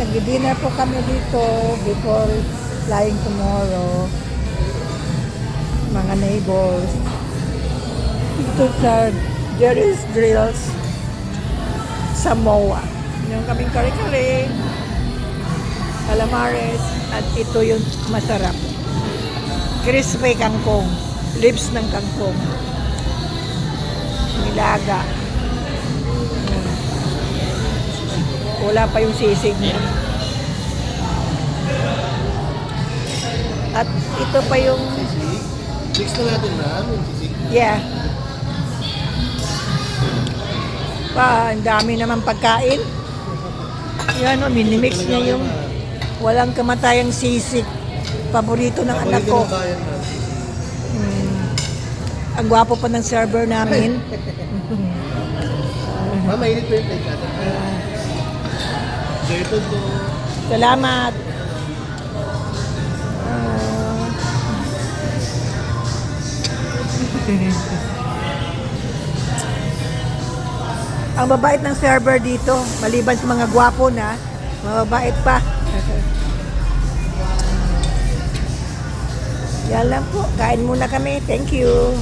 nag-dinner po kami dito before flying tomorrow. Mga neighbors. Ito sa Jerry's Grills Samoa. Yung kaming kare-kare, calamares, at ito yung masarap. Crispy kangkong. Lips ng kangkong. Nilaga. Wala pa yung sisig niya. At ito pa yung... Mix na natin na yung sisig. Yeah. Ang dami naman pagkain. Yan o, minimix niya yung walang kamatayang sisig. Paborito ng anak ko. Ang gwapo pa ng server namin. Mainit pa yung plate natin. Ito po. Salamat. Ang babait ng server dito, maliban sa mga gwapo na, mababait pa. Yan lang po, kain muna kami. Thank you.